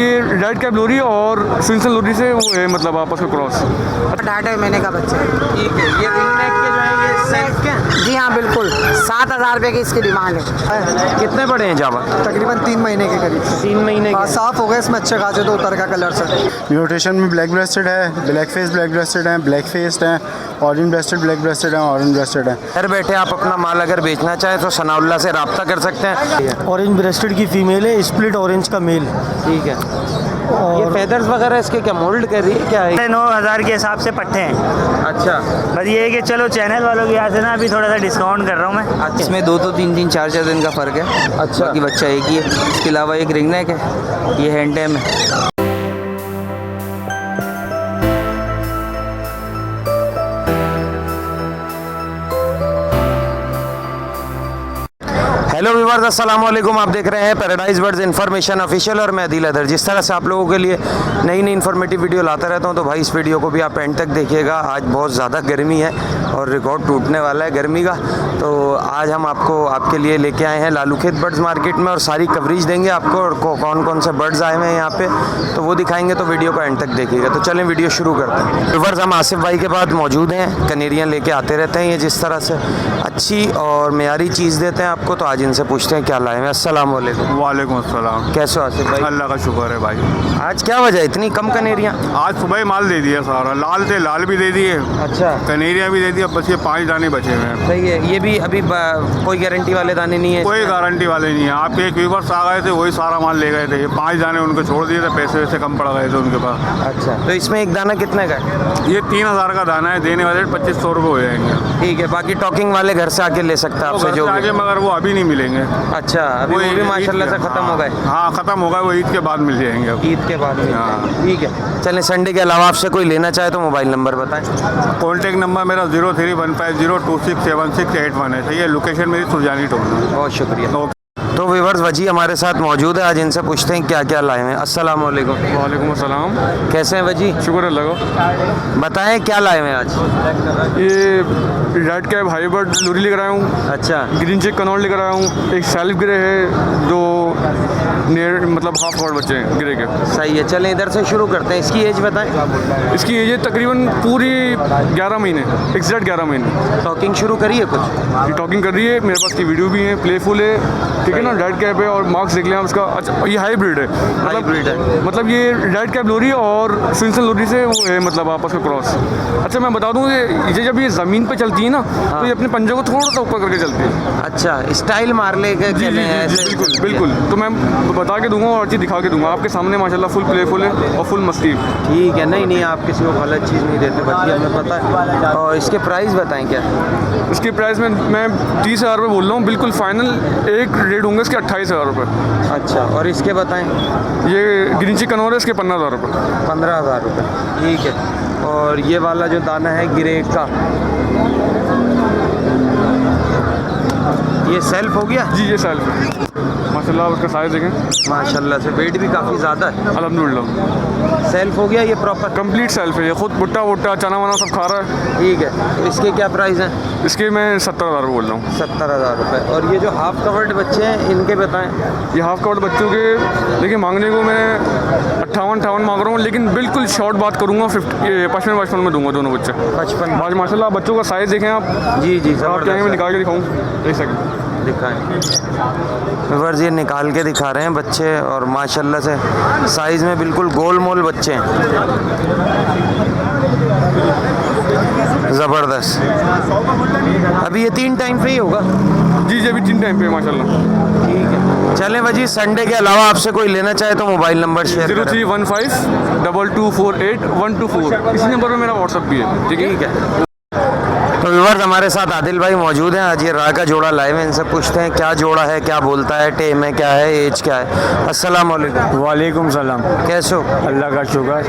ये red cap लोरी और सिंसन लोरी से वो है, मतलब आपस का क्रॉस। 2.5 महीने का बच्चा है। ठीक है, ये रिंग नेक के जो है ये सेल्फ के हैं? जी हाँ बिल्कुल, 7,000 रुपये की इसकी डिमांड है। कितने बड़े हैं जावा? तकरीबन 3 महीने के करीब। 3 महीने के। साफ हो गए इसमें अच्छे खासे, तो उतर का कलर से। म्यूटेशन में ब्लैक ब्रेस्टेड है, ब्लैक फेस ब्लैक ब्रेस्टेड है, ब्लैक फेस्ड है, ऑरेंज ब्रेस्टेड ब्लैक ब्रेस्टेड है, ऑरेंज ब्रेस्टेड है। घर बैठे आप अपना माल अगर बेचना चाहें तो सनाउल्लाह से रब्ता कर सकते हैं। ऑरेंज ब्रेस्टेड की फीमेल है, स्प्लिट ऑरेंज का मेल। ठीक है, ये फेदर्स वगैरह इसके क्या मोल्ड कर रही है क्या है? 9,000 के हिसाब से पट्टे हैं। अच्छा, बस ये है कि चलो चैनल वालों की यहाँ से ना अभी थोड़ा सा डिस्काउंट कर रहा हूँ मैं। इसमें 2 तो 3 4 दिन का फ़र्क है। अच्छा। बाकी बच्चा एक ही है। इसके अलावा एक रिंग नेक है, ये हैंड टैम है। हेलो व्यूअर्स, अस्सलाम वालेकुम। आप देख रहे हैं पैराडाइज बर्ड्स इन्फॉर्मेशन ऑफिशियल और मैं आदिल अदर। जिस तरह से आप लोगों के लिए नई नई इन्फॉर्मेटिव वीडियो लाता रहता हूं, तो भाई इस वीडियो को भी आप एंड तक देखिएगा। आज बहुत ज़्यादा गर्मी है और रिकॉर्ड टूटने वाला है गर्मी का। तो आज हम आपके लिए लेके आए हैं लालूखेत बर्ड्स मार्केट में और सारी कवरेज देंगे आपको, और कौन कौन से बर्ड्स आए हुए हैं यहाँ पे तो वो दिखाएंगे। तो वीडियो को एंड तक देखिएगा। तो चलें वीडियो शुरू करते हैं। व्यूअर्स, हम आसिफ भाई के बाद मौजूद हैं। कनेरियाँ लेके आते रहते हैं ये, जिस तरह से अच्छी और मेयारी चीज़ देते हैं आपको। तो आज इनसे पूछते हैं क्या लाए हैं। अस्सलाम वालेकुम। वालेकुम अस्सलाम। कैसे हो आसिफ भाई? अल्लाह का शुक्र है भाई। आज क्या वजह इतनी कम कनेरियाँ? आज सुबह ही माल दे दिया सारा। लाल थे, लाल भी दे दिए, अच्छा, कनेरिया भी दे दिया। बस ये 5 दाने बचे हुए हैं। सही है। ये भी अभी कोई गारंटी वाले दाने नहीं है? कोई गारंटी वाले नहीं है। आपके एक व्यूवर्स आ गए थे, वही सारा माल ले गए थे। ये 5 दाने उनको छोड़ दिए थे, पैसे वैसे कम पड़ गए थे उनके पास। अच्छा, तो इसमें एक दाना कितने का है? ये 3,000 का दाना है, देने वाले 2500 रुपये हो जाएंगे। ठीक है, बाकी टॉकिंग वाले घर से आके ले सकते हैं आपसे जो भी। आगे मगर वो अभी नहीं मिलेंगे। अच्छा, अभी वो भी माशाल्लाह से ख़त्म हो गए। हाँ, ख़त्म हो गए। वो ईद के बाद मिल जाएंगे अब। ईद के बाद मिलते हैं। हाँ। ठीक है, चलें। संडे के अलावा आपसे कोई लेना चाहे तो मोबाइल नंबर बताएं। कॉन्टैक्ट नंबर मेरा 031502681681 है। सही है। लोकेशन मेरी सुरजानी टोल है। बहुत शुक्रिया। तो व्यूअर्स, वजी हमारे साथ मौजूद है। आज इनसे पूछते हैं क्या क्या लाए हैं। अस्सलाम वालेकुम। वालेकुम अस्सलाम। कैसे हैं वजी? शुक्र अल्लाह का। बताएं क्या लाए हैं आज? ये रेड कैप हाईबर्ड लोरी लेकर आया हूँ। अच्छा, ग्रीन चेक कनौर लेकर आया हूँ। एक सेल्फ ग्रे है जो नियर मतलब हाफ कवर्ड बच्चे हैं ग्रे के। सही है। चलें इधर से शुरू करते हैं। इसकी एज बताएं। इसकी एज है तकरीबन पूरी 11 महीने, एग्जैक्ट 11 महीने। टॉकिंग शुरू करिए कुछ। ये टॉकिंग कर रही है। मेरे पास की वीडियो भी है, प्लेफुल है। ठीक है ना। रेड कैप है और मार्क्स देख लें आप उसका। अच्छा, ये हाईब्रिड है। हाईब्रिड है। मतलब ये रेड कैप लोरी और सिंसन लोरी से वो है, मतलब आपस का क्रॉस। अच्छा, मैं बता दूँ ये जब ये ज़मीन पे चलती है ना, तो ये अपने पंजे को थोड़ा सा ऊपर करके चलती है। अच्छा, स्टाइल मार ले के जी, बिल्कुल बिल्कुल। तो मैं बता के दूंगा और चीज़ दिखा के दूंगा आपके सामने। माशाल्लाह फुल प्लेफुल है और फुल मस्ती। ठीक है। नहीं, आप किसी को गलत चीज़ नहीं देते, बल्कि हमें पता है। और इसके प्राइस बताएं क्या? इसके प्राइस में मैं 30,000 रुपये बोल रहा हूँ, बिल्कुल फाइनल। एक रेट होंगे इसके 28,000 रुपये। अच्छा, और इसके बताएं। ये ग्रीन चिक कनौर है, इसके 15,000 रुपये। 15,000 रुपये। ठीक है। और ये वाला जो दाना है ग्रे का, ये सेल्फ हो गया? जी, ये सेल्फ है। माशाल्लाह उसका साइज़ देखें। माशाल्लाह से वेट भी काफ़ी ज़्यादा है। अल्हम्दुलिल्लाह। सेल्फ हो गया ये प्रॉपर? कंप्लीट सेल्फ है। ये खुद भुट्टा वुट्टा चना वना सब खा रहा है। ठीक है। तो इसके क्या प्राइस हैं? इसके मैं 70,000 बोल रहा हूँ। 70,000 रुपये। और ये जो हाफ कवर्ड बच्चे हैं इनके बताएं। ये हाफ कवर्ड बच्चों के देखिए, मांगने को मैं 58 मांग रहा हूँ, लेकिन बिल्कुल शॉर्ट बात करूँगा। 55 में दूंगा दोनों बच्चे। 55? आज माशाल्लाह बच्चों का साइज़ देखें आप। जी, आप कहेंगे मैं निकाल के दिखाऊँ? एक सेकंड दिखाएं। व्यूअर्स, ये निकाल के दिखा रहे हैं बच्चे और माशाल्लाह से साइज़ में बिल्कुल गोल मोल बच्चे हैं। ज़बरदस्त। अभी ये 3 टाइम पे ही होगा? जी, अभी 3 टाइम पे माशाल्लाह। ठीक है। चलें वजी, संडे के अलावा आपसे कोई लेना चाहे तो मोबाइल नंबर शेयर करें। 03152248 इसी नंबर पर मेरा व्हाट्सअप भी है। ठीक है। तो व्यूअर्स, हमारे साथ आदिल भाई मौजूद हैं। आज ये राह का जोड़ा लाए हैं। इनसे पूछते हैं क्या जोड़ा है, क्या बोलता है, टेम है क्या है, एज क्या है। अस्सलाम वालेकुम। वालेकुम सलाम। कैसे हो? अल्लाह का शुक्र।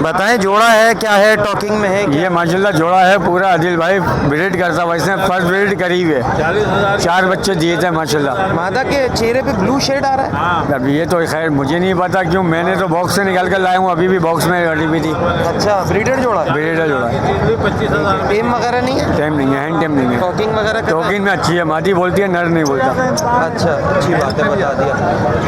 बताएं जोड़ा है क्या है, टॉकिंग में है क्या? ये माशाल्लाह जोड़ा है पूरा। आदिल भाई ब्रीड करता, वैसे फर्स्ट ब्रीड करीब है। 4 बच्चे दिए थे माशाल्लाह। मादा के चेहरे पे ब्लू शेड आ रहा है। अब ये तो खैर मुझे नहीं पता क्यों, मैंने तो बॉक्स से निकाल कर लाया हूँ। अभी भी बॉक्स में रखी हुई थी। अच्छा, ब्रीडर जोड़ा है? ब्रीडर जोड़ा है। टेम वगैरह नहीं है? टाइम नहीं है, हैंड टाइम नहीं है। टॉकिंग वगैरह करता है? टॉकिंग में अच्छी है, मादी बोलती है, नर नहीं बोलता। अच्छा, अच्छी बात है, बता दिया।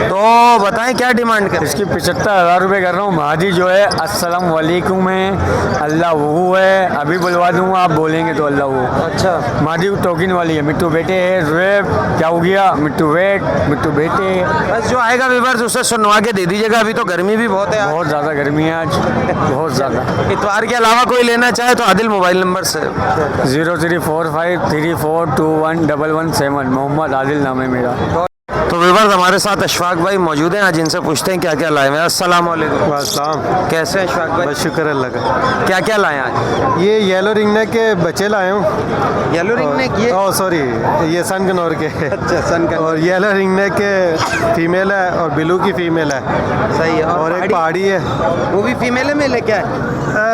तो बताएं क्या डिमांड करें? इसकी 75,000 रुपये कर रहा हूँ। मादी जो है अस्सलाम वालेकुम है, अल्लाह वो है, अभी बुलवा दूंगा, आप बोलेंगे तो अल्लाह वो। अच्छा, मादी टोकिन वाली है। मिट्टू बेटे है, रेप क्या हो गया, मिट्टू वेट, मिट्टू बेटे। बस जो आएगा व्यूअर्स उसे सुनवा के दे दीजिएगा, अभी तो गर्मी भी बहुत है आज। बहुत ज़्यादा गर्मी है आज, बहुत ज़्यादा। इतवार के अलावा कोई लेना चाहे तो आदिल मोबाइल नंबर से 034534211117। मोहम्मद आदिल नाम है मेरा। तो व्यूअर्स हमारे साथ अशफाक भाई मौजूद हैं, आज इनसे पूछते हैं क्या क्या लाए हुए हैं। अस्सलाम वालेकुम। अस्सलाम। कैसे हैं अशफाक भाई? बस शुक्र अल्लाह का। क्या क्या लाए हैं आज? ये येलो रिंगनेक के बच्चे लाए हूँ। येलो रिंगनेक ये? ओह सॉरी, ये सन कनौर के। अच्छा, सन का। और येलो रिंगनेक के फीमेल है और ब्लू की फीमेल है। सही है। और एक पहाड़ी है, वो भी फीमेल है, मेल है, क्या है?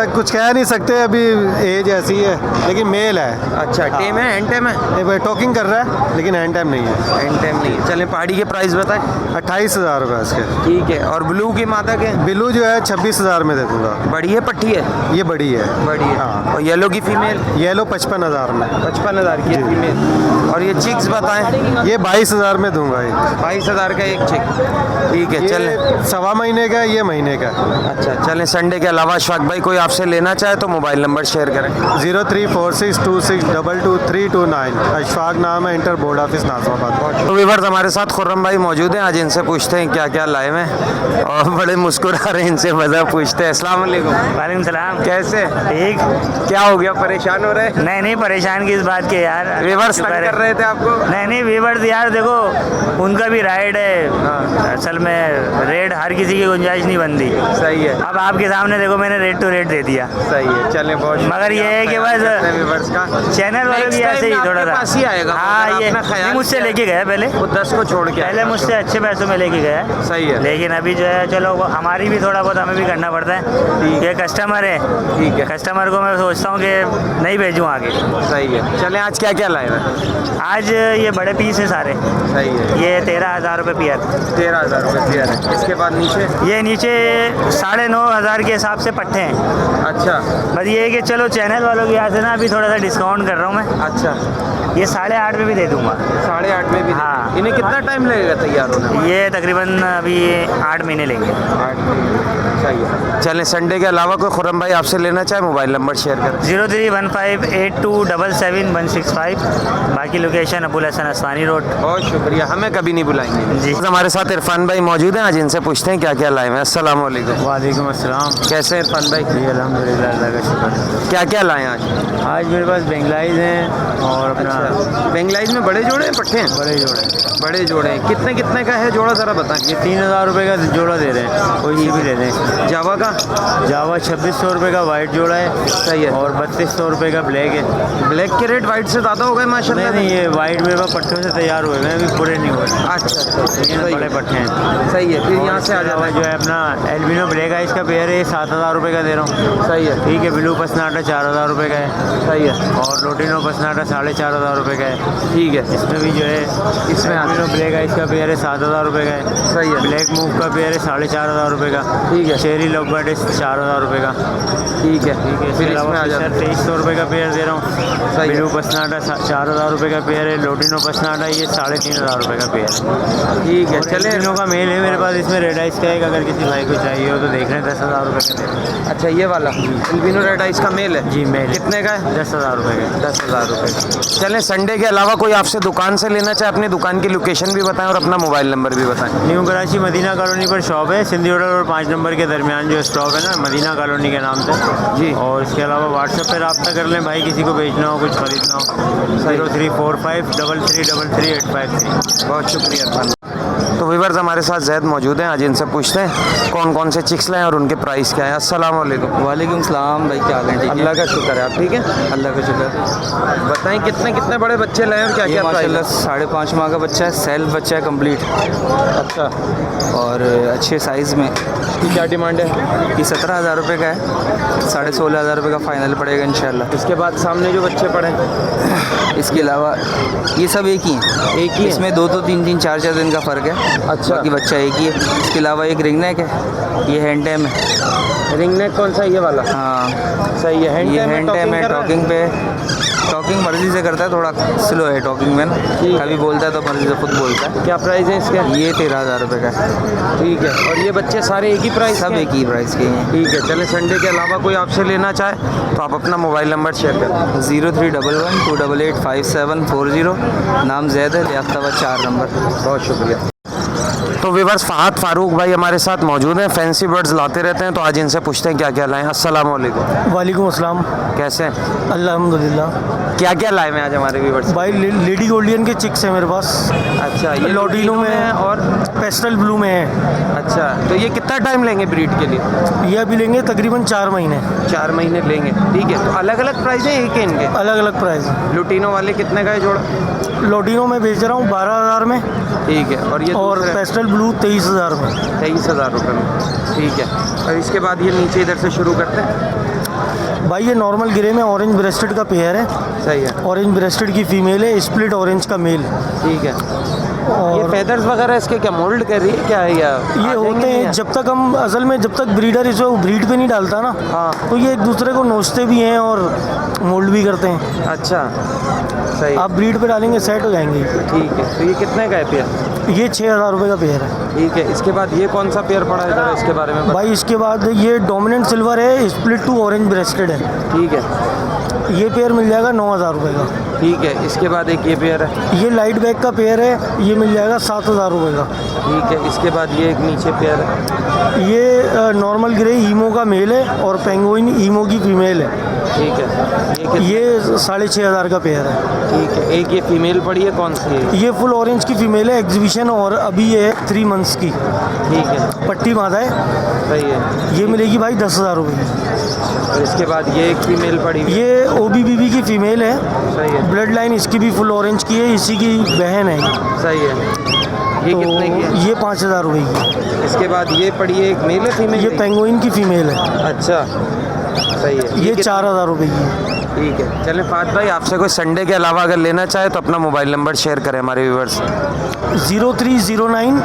कुछ कह नहीं सकते, अभी एज ऐसी है, लेकिन मेल है। अच्छा, टेम है, हैंड टेम है? ये भाई टॉकिंग कर रहा है लेकिन हैंड टाइम नहीं है। हैंड टेम नहीं है। चलें पहाड़ी के प्राइस बताएं। 28,000 रुपये इसके। ठीक है। और ब्लू की मादा के? ब्लू जो है 26,000 में दे दूंगा। बड़ी है, पट्टी है? ये बड़ी है। बड़ी है। हाँ। और येलो की फीमेल? येलो 55,000 में। 55,000 की फीमेल। और ये चिक्स बताएं। ये 22,000 में दूंगा। ये 22,000 का एक चिक। ठीक है, चलें। ये 1.25 महीने का है, ये महीने का है। अच्छा, चलें। संडे के अलावा अशफाक भाई कोई आपसे लेना चाहे तो मोबाइल नंबर शेयर करें। 0346262229। अशफाक नाम है, इंटर बोर्ड ऑफिस नाजमाबाद। तो व्यूअर्स हमारे साथ खुर्रम भाई मौजूद हैं, आज इनसे पूछते हैं क्या क्या लाए हैं और बड़े मुस्कुरा रहे हैं, इनसे मज़ा पूछते हैं। अस्सलाम वालेकुम। वालेकुम सलाम। कैसे? ठीक। क्या हो गया, परेशान हो रहे? नहीं नहीं, परेशान किस बात के यार। व्यूअर्स तंग कर रहे थे आपको? नहीं नहीं, व्यूअर्स यार देखो, उनका भी राइड है। असल में रेट हर किसी की गुंजाइश नहीं बनती। सही है। अब आपके सामने देखो, मैंने रेट टू रेट दे दिया। सही है, चले। बहुत मगर ये है कि बस व्यूअर्स का चैनल वाले भी ऐसे ही थोड़ा सा पास ही आएगा। हाँ, ये नहीं, मुझसे लेके गया पहले, वो 10 को छोड़ के पहले मुझसे अच्छे पैसों में लेके गया। सही है। लेकिन अभी जो है चलो, हमारी भी थोड़ा बहुत हमें भी करना पड़ता है। ये कस्टमर है। ठीक है। कस्टमर को मैं सोचता हूँ कि नहीं भेजूँ आगे। सही है। चलें, आज क्या क्या लाए हैं? आज ये बड़े पीस है सारे। सही है। ये 13,000 रुपये पियर। 13,000 रुपये क्लियर है। इसके बाद नीचे? ये नीचे 9,500 के हिसाब से पट्टे हैं। अच्छा। बस ये है कि चलो चैनल वालों की यहाँ से ना अभी थोड़ा सा डिस्काउंट कर रहा हूँ मैं। अच्छा, ये 8.5 में भी दे दूँगा। 8.5 में भी? हाँ। इन्हें कितना टाइम लगेगा तैयार होने में? ये तकरीबन अभी 8 महीने लेंगे। 8 महीने। सही है। चलें, संडे के अलावा कोई खुर्रम भाई आपसे लेना चाहे मोबाइल नंबर शेयर करें। 031582771665। बाकी लोकेशन अबुल हसन अस्वानी रोड। बहुत शुक्रिया, हमें कभी नहीं बुलाएंगे जी। हमारे साथ इरफान भाई मौजूद हैं, आज इनसे पूछते हैं क्या क्या लाए हैं। अस्सलाम वालेकुम। वालेकुम अस्सलाम। कैसे हैं इरफान भाई? जी अल्हम्दुलिल्लाह, अल्लाह का शुक्र। क्या क्या लाए हैं आज? आज मेरे पास बेंगलाइज हैं और अपना अच्छा, बेंगलाइज में बड़े जोड़े हैं, पट्टे हैं? बड़े जोड़े। बड़े जोड़े हैं। कितने कितने का है जोड़ा, ज़रा बताएं। ये 3,000 रुपये का जोड़ा दे रहे हैं, कोई सी भी ले लें। जावा का? जावा 2600 रुपये का वाइट जोड़ा है। सही है। और 3200 रुपये का ब्लैक है। ब्लैक के रेट वाइट से ज़्यादा हो गए माशाल्लाह। नहीं, ये वाइट मेरे पास पट्टों से तैयार हुए हैं, अभी पूरे नहीं हुए। अच्छा, ये सही बड़े है। पट्टे हैं। सही है। फिर यहाँ से आ और जाता जो है अपना एल्बिनो ब्लैक आइस का पेयर है, 7,000 रुपये का दे रहा हूँ। सही है। ठीक है। ब्लू पसनाटा 4,000 रुपये का है। सही है। और लोटिनो पसनाटा 4,500 रुपये का है। ठीक है। इसमें भी जो है, इसमें एल्बिनो ब्लैक आइस का पेयर है, 7,000 रुपये का है। सही है। ब्लैक मूव का पेयर है 4,500 रुपये का। ठीक है। चेरी लॉकबर्ड है 4,000 रुपये का। ठीक है। ठीक है। फिर इसमें आ जाता है। 2,300 रुपये का पेयर दे रहा हूँ। सही है। ब्लू पसनाटा 4,000 रुपये का पेयर है। लोटिनो पसनाटा ये 3,500 रुपये का पेयर है। ठीक है। चले, चले। तीनों का मेल है मेरे पास। इसमें रेड आइस का एक, अगर किसी भाई को चाहिए हो तो देख लें, 10,000 रुपये का दे रहे हैं। अच्छा, ये वाला एल्बिनो रेड आइस का मेल है? जी मेल। कितने का है? 10,000 रुपये का। 10,000 रुपये का। चलें, संडे के अलावा कोई आपसे दुकान से लेना चाहे, अपनी दुकान की लोकेशन भी बताएं और अपना मोबाइल नंबर भी बताएं। न्यू कराची मदीना कॉलोनी पर शॉप है, सिंधी होटल और 5 नंबर के दरमियान जो स्टॉक है ना, मदीना कॉलोनी के नाम से जी। और इसके अलावा व्हाट्सएप पर रब्ता कर लें भाई, किसी को बेचना हो, कुछ खरीदना हो। 0345333853। बहुत शुक्रिया इरफान। तो व्यूअर्स हमारे साथ जैद मौजूद हैं, आज इनसे पूछते हैं कौन कौन से चिक्स लाए और उनके प्राइस क्या है। अस्सलाम वालेकुम। वालेकुम सलाम भाई, क्या हाल है? ठीक है, अल्लाह का शुक्र है। आप ठीक है? अल्लाह का शुक्र। बताएं कितने कितने बड़े बच्चे लाए और क्या ये क्या माशाल्लाह प्राइस? 5.5 माह का बच्चा है, सेल्फ बच्चा है कंप्लीट, अच्छा, और अच्छे साइज़ में। इसकी क्या डिमांड है? ये 17,000 रुपये का है, 16,500 रुपये का फाइनल पड़ेगा इंशाल्लाह। इसके बाद सामने जो बच्चे पड़े इसके अलावा ये सब एक ही हैं। एक ही हैं? इसमें 2 3 3 4 4 दिन का फ़र्क है। अच्छा। बाकी बच्चा एक ही है। इसके अलावा एक रिंग नेक है, ये हैंड टाइम है। रिंग नेक कौन सा, ये वाला? हाँ सही है। हैंड ये टाइम हैंड टाइम है, टॉकिंग पे टॉकिंग मर्जी से करता है, थोड़ा स्लो है टॉकिंग में ना, कभी बोलता है तो मर्जी से खुद बोलता है। क्या प्राइस है इसका? ये 13,000 रुपये का है। ठीक है। और ये बच्चे सारे एक ही प्राइस सब एक ही प्राइस के हैं। ठीक है। चले, संडे के अलावा कोई आपसे लेना चाहे तो आप अपना मोबाइल नंबर शेयर करें। 0311288740। नाम जैद है, लियाकताबाद 4 नंबर। बहुत शुक्रिया। तो विवर्स, फहद फारूक भाई हमारे साथ मौजूद हैं, फैंसी बर्ड्स लाते रहते हैं, तो आज इनसे पूछते हैं क्या क्या लाए। अस्सलाम वालेकुम। वालेकुम अस्सलाम। कैसे हैं? अल्हम्दुलिल्लाह। क्या क्या लाए हैं आज हमारे व्यूवर्स? भाई लेडी गोल्डियन के चिक्स हैं मेरे पास। अच्छा, ये लॉटिनो में है और पेस्टल ब्लू में है। अच्छा, तो ये कितना टाइम लेंगे ब्रीड के लिए? ये अभी लेंगे तकरीबन 4 महीने। 4 महीने लेंगे। ठीक है। तो अलग अलग प्राइस है एक है इनके? अलग अलग प्राइस। लुटिनो वाले कितने का है जोड़ा? लॉटिनो में बेच रहा हूँ 12,000 में, ठीक है। और ये और दूसरे? पेस्टल ब्लू 23,000 में। 23,000 रुपये में। ठीक है। और इसके बाद ये नीचे इधर से शुरू करते हैं। भाई ये नॉर्मल ग्रे में ऑरेंज ब्रेस्टेड का पेयर है। सही है। ऑरेंज ब्रेस्टेड की फीमेल है, स्प्लिट ऑरेंज का मेल। ठीक है। ये और फेदर्स वगैरह इसके क्या मोल्ड कर रही है क्या है, या ये होते हैं जब तक हम असल में जब तक ब्रीडर इसे ब्रीड पे नहीं डालता ना, हाँ। तो ये एक दूसरे को नोचते भी हैं और मोल्ड भी करते हैं। अच्छा, सही। आप ब्रीड पे डालेंगे सेट हो जाएंगे। ठीक है। तो ये कितने का है पेयर? ये 6,000 रुपये का पेयर है। ठीक है। इसके बाद ये कौन सा पेयर पड़ा है, जरा इसके बारे में बताओ। भाई इसके बाद ये डोमिनेंट सिल्वर है, स्प्लिट टू ऑरेंज ब्रेस्टेड है। ठीक है। ये पेयर मिल जाएगा 9,000 रुपये का। ठीक है। इसके बाद एक ये पेयर है। ये लाइट बैग का पेयर है, ये मिल जाएगा 7,000 रुपये का। ठीक है। इसके बाद ये एक नीचे पेयर है। ये नॉर्मल ग्रे ईमो का मेल है और पेंगुइन ईमो की फीमेल है। ठीक है। ये 6,500 का पेयर है। ठीक है। एक ये फीमेल पड़ी है, कौन सी है? ये फुल ऑरेंज की फीमेल है, एग्जीबिशन, और अभी ये है 3 मंथ्स की, ठीक है। पट्टी बांधा है। सही है। ये मिलेगी भाई 10,000 रुपये की। और इसके बाद ये एक फीमेल पड़ी हुई है। ये OBBB की फीमेल है, सही है। ब्लड लाइन इसकी भी फुल ऑरेंज की है, इसी की बहन है। सही है। ये तो कितने की है? ये 5,000 रुपये की। इसके बाद ये पड़ी है, एक मेल है फीमेल? ये पेंगुइन की फीमेल है। अच्छा, सही है। ये कितने? 4,000 रुपये की है। ठीक है। चलें फहद भाई, आपसे कोई संडे के अलावा अगर लेना चाहे तो अपना मोबाइल नंबर शेयर करें हमारे व्यूवर्स। 0309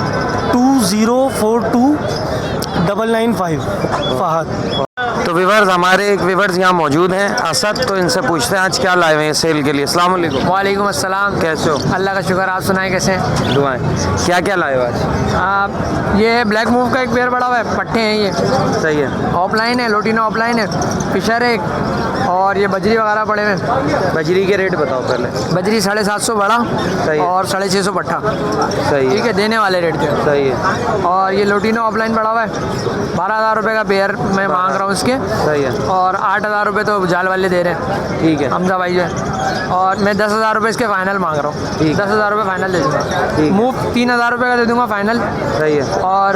2042 995 फहद। तो व्यूवर्स, हमारे एक व्यूवर्स यहाँ मौजूद हैं, असद, तो इनसे पूछते हैं आज क्या लाए हुए हैं सेल के लिए। अस्सलाम वालेकुम। वालेकुम अस्सलाम। कैसे हो? अल्लाह का शुक्र, आप सुनाएं कैसे हैं? दुआएं। क्या क्या लाए हो आज? ये ब्लैक मूव का एक पेयर बड़ा हुआ है, पट्टे हैं ये, सही है। ऑफलाइन है, लोटिनो ऑफलाइन है, फिशर है एक, और ये बजरी वगैरह पड़े हुए हैं। बजरी के रेट बताओ पहले। बजरी 750 बड़ा सही है। और 650 पट्टा। सही है। ठीक है, देने वाले रेट थे। सही है। और ये लोटिनो ऑफलाइन पड़ा हुआ है, 12,000 रुपये का पेयर मैं मांग रहा हूँ इसके। सही है। और 8,000 रुपये तो जाल वाले दे रहे हैं। ठीक है। हमजा भाई जो है, और मैं 10,000 रुपये इसके फाइनल मांग रहा हूँ। ठीक। 10,000 रुपये फाइनल दे दूँगा। ठीक। मूव 3,000 रुपये का दे दूँगा फाइनल। सही है। और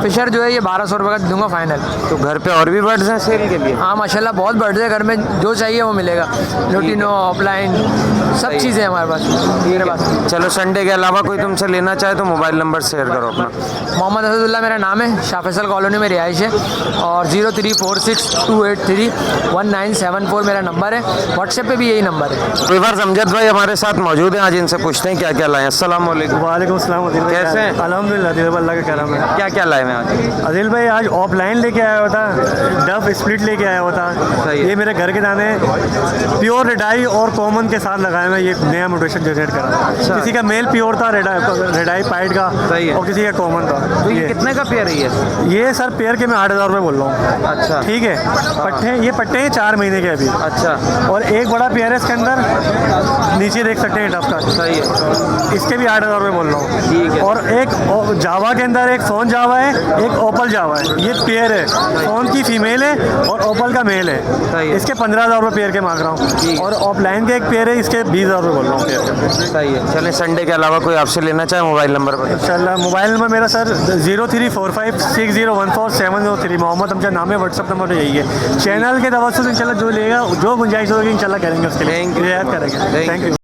फिशर जो है ये 1,200 रुपये का दे दूँगा फाइनल। तो घर पे और भी बर्ड्स हैं सेल के लिए? हाँ माशाल्लाह, बहुत बर्ड्स है घर में, जो चाहिए वो मिलेगा। लोटिनो ऑफलाइन सब चीज़ें हमारे पास, मेरे पास। चलो, संडे के अलावा कोई तुमसे लेना चाहे तो मोबाइल नंबर शेयर करो अपना। मोहम्मद असदुल्ला मेरा नाम है, शाह फैसल कॉलोनी में रिहाइश है, और 0346283197 मेरा नंबर है। व्हाट्सएप पे भी यही नंबर है। व्यूवर्स, अमजद भाई हमारे साथ मौजूद हैं, आज इनसे पूछते हैं क्या क्या लाए हैं। अस्सलाम वालेकुम। वालेकुम अस्सलाम। अदिल भाई कैसे हैं? अल्हम्दुलिल्लाह, दिल अल्लाह का करम है। क्या क्या लाए हैं आज? अदिल भाई आज ऑफलाइन लेके आया हुआ था, डब स्प्लिट लेके आया हुआ था। सही है। ये मेरे घर के दाने प्योर रेडाई और कॉमन के साथ लगाए हुए, ये नया म्यूटेशन जनरेट करा। अच्छा। किसी का मेल प्योर था रेडाई पाइड का, सही है। और किसी का कॉमन था। तो ये कितने का पेयर है ये सर पेयर के मैं 8,000 रुपये बोल रहा हूँ। अच्छा। ठीक है। पट्टे ये पट्टे हैं 4 महीने के अभी। अच्छा। और एक बड़ा पेयर है इसके अंदर, नीचे देख सकते हैं डब का। सही है। इसके भी 8,000 रुपये बोल रहा हूँ। ठीक है। और एक जावा के अंदर एक फोन जावा है, एक ओपल जावा है, ये पेयर है। फोन की फीमेल है और ओपल का मेल है। सही है। इसके 15,000 रुपये पेयर के मांग रहा हूँ। और ऑफलाइन के एक पेयर है, इसके 20,000 रुपये बोल रहा हूँ पेयर के। सही है। चलें, संडे के अलावा कोई आपसे लेना चाहे मोबाइल नंबर पर। इंशाल्लाह मोबाइल नंबर मेरा सर 0345601473 मोहम्मद हमजा नाम है, व्हाट्सअप नंबर यही है। चैनल के तवज्जुह से इंशाल्लाह जो लेगा, जो गुंजाइश होगी इंशाल्लाह करेंगे उसके लिए, रियायत करेंगे। Thank you.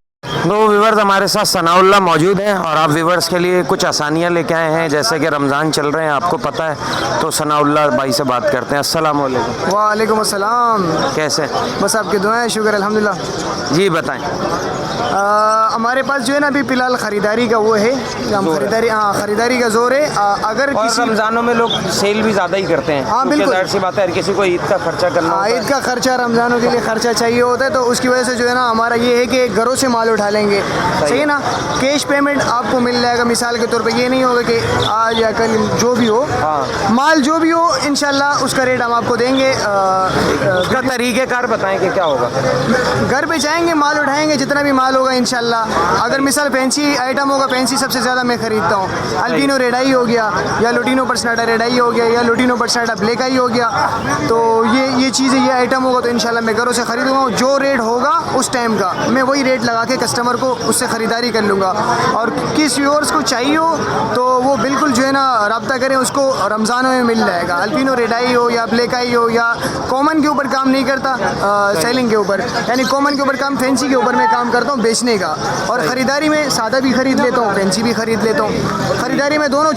दो व्यूवर्स हमारे साथ सनाउल्लाह मौजूद हैं और आप व्यूवर्स के लिए कुछ आसानियाँ लेके आए हैं, जैसे कि रमज़ान चल रहे हैं, आपको पता है। तो सनाउल्लाह भाई से बात करते हैं। अस्सलाम वालेकुम। वालेकुम अस्सलाम। कैसे? बस आपकी दुआएं, शुक्र अल्हम्दुलिल्लाह। जी बताएं। हमारे पास जो है ना अभी फ़िलहाल ख़रीदारी का वो है, हम ख़रीदारी का जोर है। अगर और किसी रमज़ानों में लोग सेल भी ज़्यादा ही करते हैं। हाँ, बिल्कुल। जाहिर सी बात है, हर किसी को ईद का खर्चा करना होता है। ईद का खर्चा, रमज़ानों के लिए खर्चा चाहिए होता है, तो उसकी वजह से जो है ना हमारा ये है कि घरों से माल उठा लेंगे, सही है ना। कैश पेमेंट आपको मिल जाएगा, मिसाल के तौर पे ये नहीं होगा कि आज या कल जो भी हो, माल जो भी हो इंशाल्लाह उसका रेट हम आपको देंगे। उसका तरीक़ेकार बताएं कि क्या होगा। घर पे जाएंगे, माल उठाएंगे, जितना भी माल होगा इंशाल्लाह। अगर मिसाल फैंसी आइटम होगा, फैंसी सबसे ज़्यादा मैं ख़रीदता हूँ। अल्बिनो रेडाई हो गया, या लुटिनो पर्सनाटा रेडाई हो गया, या लुटिनो पर्सनाटा ब्लैक आई हो गया, तो ये चीज़ें, ये आइटम होगा तो इंशाल्लाह मैं घरों से ख़रीदूँगा। जो रेट होगा उस टाइम का मैं वही रेट लगा के कस्टमर को उससे ख़रीदारी कर लूँगा। और किस व्यूअर्स को चाहिए हो तो वो बिल्कुल जो है ना रब्ता करें, उसको रमज़ानों में मिल जाएगा। अल्बिनो रेडाई हो या ब्लैक आई हो, या कॉमन के ऊपर काम नहीं करता, सेलिंग के ऊपर, यानी कॉमन के ऊपर काम, फैंसी के ऊपर मैं काम करता हूँ बेचने का। और ख़रीदारी में सादा भी ख़रीद लेता हूँ, फैंसी भी ख़रीद लेता हूँ। ख़रीदारी में दोनों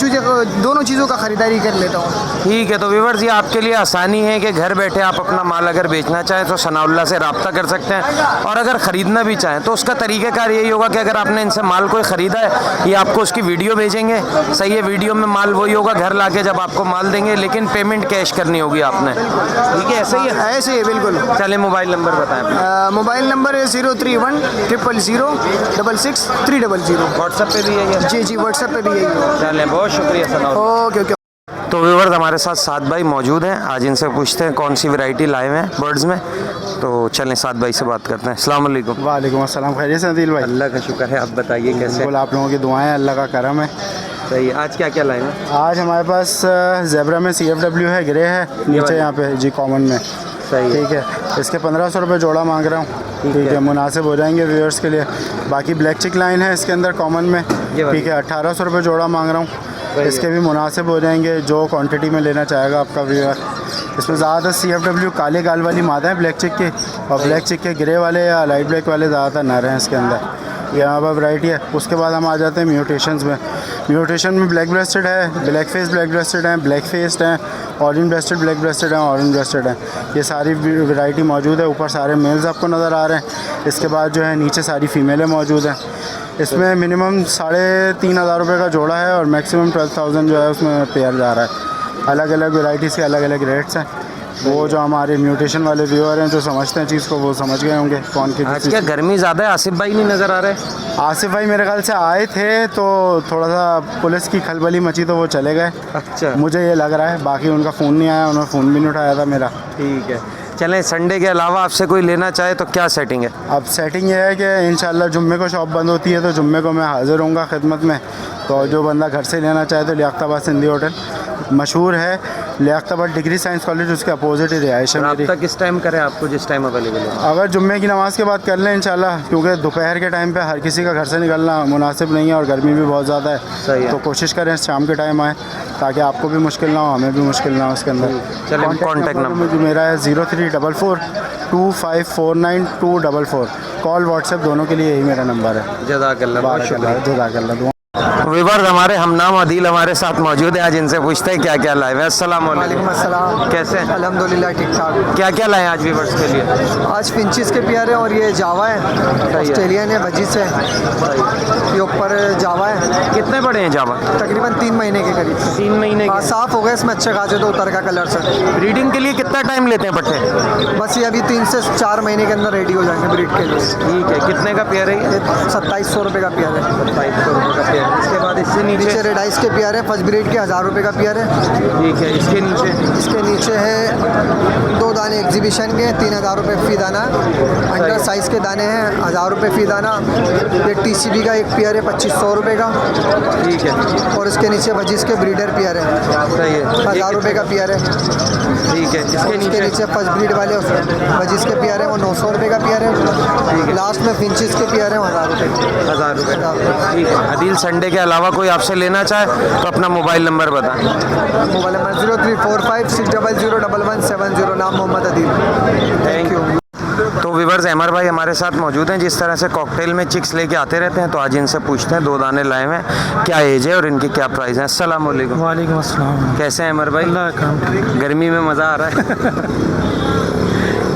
चीज़ों का ख़रीदारी कर लेता हूँ। ठीक है, तो व्यूअर्स ये आपके लिए आसानी है कि घर बैठे आप अपना माल अगर बेचना चाहें तो सनाउल्लाह से रब्ता कर सकते हैं, और अगर ख़रीदना भी चाहें तो उसका तरीक़ाकार यही होगा कि अगर आपने इनसे माल कोई ख़रीदा है, ये आपको उसकी वीडियो भेजेंगे, सही है। वीडियो में माल वही होगा, घर लाके जब आपको माल देंगे, लेकिन पेमेंट कैश करनी होगी आपने, ठीक है। ऐसे ही है? ऐसे ही बिल्कुल। चलिए मोबाइल नंबर बताएं। मोबाइल नंबर है 031 000 66 300। व्हाट्सएप पे भी है? जी व्हाट्सएप पे भी यही है। चलें, बहुत शुक्रिया सनाउल्लाह। ओके। तो व्यूअर्स हमारे साथ साद भाई मौजूद हैं, आज इनसे पूछते हैं कौन सी वैरायटी लाए हुए हैं बर्ड्स में। तो चलें साद भाई से बात करते हैं। अस्सलाम वालेकुम। वालेकुम अस्सलाम। खैरियत से अदील भाई? अल्लाह का शुक्र है, आप बताइए कैसे? बिल्कुल, आप लोगों की दुआएं, अल्लाह का करम है। सही है। आज क्या क्या लाए हैं? आज हमारे पास ज़ेब्रा में CFW है, ग्रे है, नीचे यहाँ पे जी कॉमन में। सही, ठीक है। इसके 1500 रुपये जोड़ा मांग रहा हूँ, ठीक है, मुनासिब हो जाएंगे व्यूअर्स के लिए। बाकी ब्लैक चिक लाइन है इसके अंदर कॉमन में, ठीक है, 1800 रुपये जोड़ा मांग रहा हूँ, इसके भी मुनासिब हो जाएंगे जो क्वांटिटी में लेना चाहेगा आपका व्यूअर। इसमें ज़्यादातर CFW काले गाल वाली मादा है ब्लैक चिक की, और ब्लैक चिक के ग्रे वाले या लाइट ब्लैक वाले ज़्यादातर नर हैं इसके अंदर। यहाँ पर वैरायटी है। उसके बाद हम आ जाते हैं म्यूटेशंस में। म्यूटेशन में ब्लैक ब्रेस्टेड है, ब्लैक फेस ब्लैक ब्रेस्टेड हैं, ब्लैक फेस्ड हैं, ऑरेंज ब्रेस्टेड ब्लैक ब्रेस्टेड हैं, ऑरेंज ब्रेस्टेड हैं। ये सारी वैरायटी मौजूद है। ऊपर सारे मेल्स आपको नज़र आ रहे हैं। इसके बाद जो है नीचे सारी फ़ीमेलें मौजूद हैं। इसमें मिनिमम 3500 रुपये का जोड़ा है और मैक्सिमम 12,000 जो है उसमें पेयर जा रहा है। अलग अलग वैरायटीज़ के अलग अलग रेट्स हैं। वो जो हमारे म्यूटेशन वाले व्यूअर हैं जो समझते हैं चीज़ को, वो समझ गए होंगे कौन की। आज क्या गर्मी ज़्यादा है? आसिफ भाई नहीं नज़र आ रहे? आसिफ भाई मेरे ख्याल से आए थे तो थोड़ा सा पुलिस की खलबली मची तो वो चले गए। अच्छा, मुझे ये लग रहा है। बाकी उनका फ़ोन नहीं आया, उन्होंने फ़ोन भी नहीं उठाया था मेरा। ठीक है। चलें, संडे के अलावा आपसे कोई लेना चाहे तो क्या सेटिंग है? अब सेटिंग ये है कि इंशाल्लाह जुम्मे को शॉप बंद होती है तो जुम्मे को मैं हाज़िर होऊंगा खिदमत में। तो जो बंदा घर से लेना चाहे तो लियाकताबाद सिंधी होटल मशहूर है, लियाकताबाद डिग्री साइंस कॉलेज, उसके अपोजिट ही रिहाइश है मेरी। रब्ता किस टाइम करें आपको, जिस टाइम अवेलेबल है? अगर जुम्मे की नमाज़ के बाद कर लें इंशाल्लाह, क्योंकि दोपहर के टाइम पे हर किसी का घर से निकलना मुनासिब नहीं है और गर्मी भी बहुत ज़्यादा है। सही है। तो कोशिश करें शाम के टाइम आएँ ताकि आपको भी मुश्किल ना हो, हमें भी मुश्किल ना हो उसके अंदर। चलिए, कॉन्टैक्ट नंबर मेरा है 0344 2549 244। कॉल व्हाट्सएप दोनों के लिए यही मेरा नंबर है। जज़ाकल्लाह, बहुत शुक्रिया। जज़ाकल्लाह। व्यूअर्स हमारे हमनाम अदील हमारे साथ मौजूद है, आज इनसे पूछते हैं क्या क्या लाए हैं। अस्सलाम वालेकुम। अस्सलाम। कैसे हैं? अल्हम्दुलिल्लाह ठीक ठाक। क्या क्या लाए हैं आज व्यूअर्स के लिए? आज फिंचिस के प्यारे, और ये जावा है, ऑस्ट्रेलियन है, भजीस है, ये ऊपर जावा है। कितने बड़े हैं जावा? तकरीबन 3 महीने के करीब। 3 महीने हाँ, के। साफ़ हो गए, इसमें अच्छे खासे तो उतर का कलर से। ब्रीडिंग के लिए कितना टाइम लेते हैं पट्टे? बस ये अभी 3 से 4 महीने के अंदर रेडी हो जाएंगे ब्रीड के लिए। ठीक है। कितने का पेयर है ये? 2700 रुपये का पेयर है। 2700 रुपये का पेयर। इसके बाद इससे नीचे रेडाइस के पेयर है, फर्स्ट ब्रीड के 1000 रुपये का पेयर है। ठीक है। इसके नीचे है 2 दाने एग्जीबिशन के 3000 रुपये फ़ी दाना। अंडर साइज़ के दाने हैं 1000 रुपये फ़ी दाना। ये TCB का एक पेयर है 2500 रुपये का। ठीक है। और इसके नीचे वजीस के ब्रीडर पेयर है, सही है, 1000 रुपये का पेयर है। ठीक है। इसके नीचे फर्स्ट ब्रीड वाले वजीस के पेयर है, वो 900 रुपये का पेयर है। लास्ट में फिंचिस के पेयर है 1000 रुपये। 1000 रुपये। ठीक है। अदील, संडे के अलावा कोई आपसे लेना चाहे तो अपना मोबाइल नंबर बताएं। Mobile number 0345 600 1170। नाम मोहम्मद अदील। Thank you. तो व्यूअर्स अमर भाई हमारे साथ मौजूद हैं, जिस तरह से कॉकटेल में चिक्स लेके आते रहते हैं, तो आज इनसे पूछते हैं 2 दाने लाए हुए हैं, क्या एज है और इनकी क्या प्राइस है। अस्सलाम वालेकुम। वालेकुम अस्सलाम। कैसे हैं अमर भाई? अल्लाह का करम। गर्मी में मज़ा आ रहा है।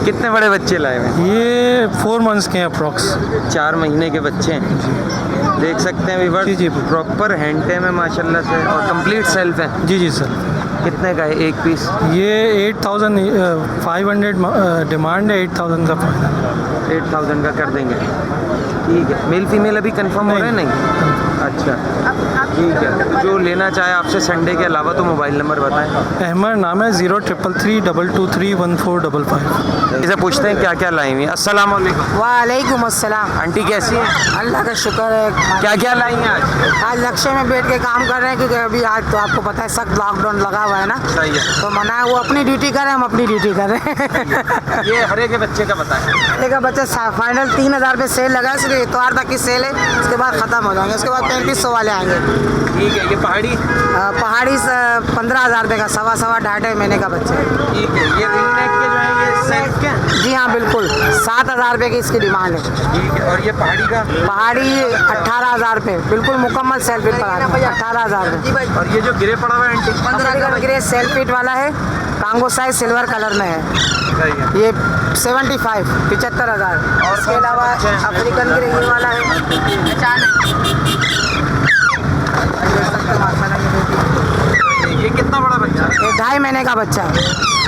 कितने बड़े बच्चे लाए हुए हैं? ये 4 मंथ्स के हैं अप्रॉक्स। 4 महीने के बच्चे हैं, देख सकते हैं व्यूअर्स। जी, जी। प्रॉपर हैंड टेम है माशाल्लाह से, और कंप्लीट सेल्फ है। जी जी सर। कितने का है एक पीस? ये 8500 डिमांड है, 8000 का फाइनल। 8000 का कर देंगे, ठीक है। मेल फीमेल अभी कंफर्म हो रहे हैं? नहीं, अच्छा ठीक है। जो लेना चाहे आपसे संडे के अलावा तो मोबाइल नंबर बताएं। अहमद नाम है 0333223555। इसे पूछते हैं क्या क्या लाई हुई। अस्सलाम वालेकुम। वालेकुम अस्सलाम। आंटी कैसी हैं? अल्लाह का शुक्र है। क्या क्या लाई हैं आज? आज लक्ष्य में बैठ के काम कर रहे हैं, क्योंकि अभी आज तो आपको पता है सख्त लॉकडाउन लगा हुआ है ना, सही है। तो मना है वो अपनी ड्यूटी करें, हम अपनी ड्यूटी कर रहे हैं। ये हरे के बच्चे का बताएं। एक बच्चा फाइनल 3000 पे सेल लगा है, सिर्फ इतवार तक की सेल है, उसके बाद ख़त्म हो जाएंगे, उसके बाद 3500 वाले आएंगे। ठीक है। ये पहाड़ी? पहाड़ी 15000 रुपये का, 2.5 महीने का बच्चा है। ठीक है। ये रिंग नेक के जो है ये सेल्फ के? जी हाँ बिल्कुल, 7000 रुपये की इसकी डिमांड है। ठीक है। और ये पहाड़ी का? पहाड़ी 18000 रुपये, बिल्कुल मुकम्मल सेल्फ फिट पड़ा है, 18000 रुपये। और ये जो गिरे पड़ा हुआ है आंटी? 15 सेल्फ फिट वाला है, कांगो साइज सिल्वर कलर में है। सही है। ये 75,000। और इसके अलावा अफ्रीकन ग्रे वाला है। ये कितना बड़ा बच्चा है? ये 2.5 महीने का बच्चा है।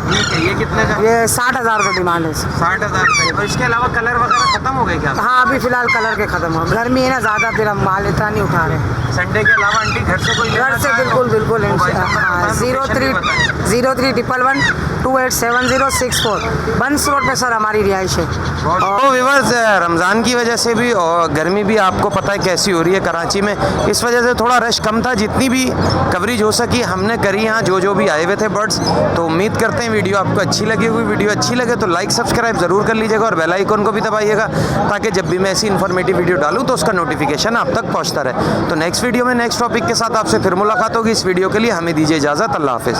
ठीक है। ये कितने का? ये 60,000 रुपये डिमांड है इसकी। 60,000 रुपये। और इसके अलावा कलर वगैरह खत्म हो गए क्या? हाँ अभी फिलहाल कलर के ख़त्म हो, गर्मी है ना ज़्यादा, फिर हम माल इतना नहीं उठा रहे। संडे के अलावा आंटी घर से कोई घर से बिल्कुल हाँ 0311 287064 बंस रोड पे सर हमारी रिहाइश है। तो व्यूअर्स रमज़ान की वजह से भी और गर्मी भी आपको पता है कैसी हो रही है कराची में, इस वजह से थोड़ा रश कम था। जितनी भी कवरेज हो सकी हमने करी यहाँ, जो भी आए हुए थे बर्ड्स। तो उम्मीद करते हैं वीडियो आपको अच्छी लगी हुई। वीडियो अच्छी लगे तो लाइक सब्सक्राइब ज़रूर कर लीजिएगा और बेल आइकन को भी दबाइएगा, ताकि जब भी मैं ऐसी इन्फॉर्मेटिव वीडियो डालूँ तो उसका नोटिफिकेशन आप तक पहुँचता रहे। तो नेक्स्ट वीडियो में नेक्स्ट टॉपिक के साथ आपसे फिर मुलाकात होगी। इस वीडियो के लिए हमें दीजिए इजाज़त। अल्लाह हाफ़िज़।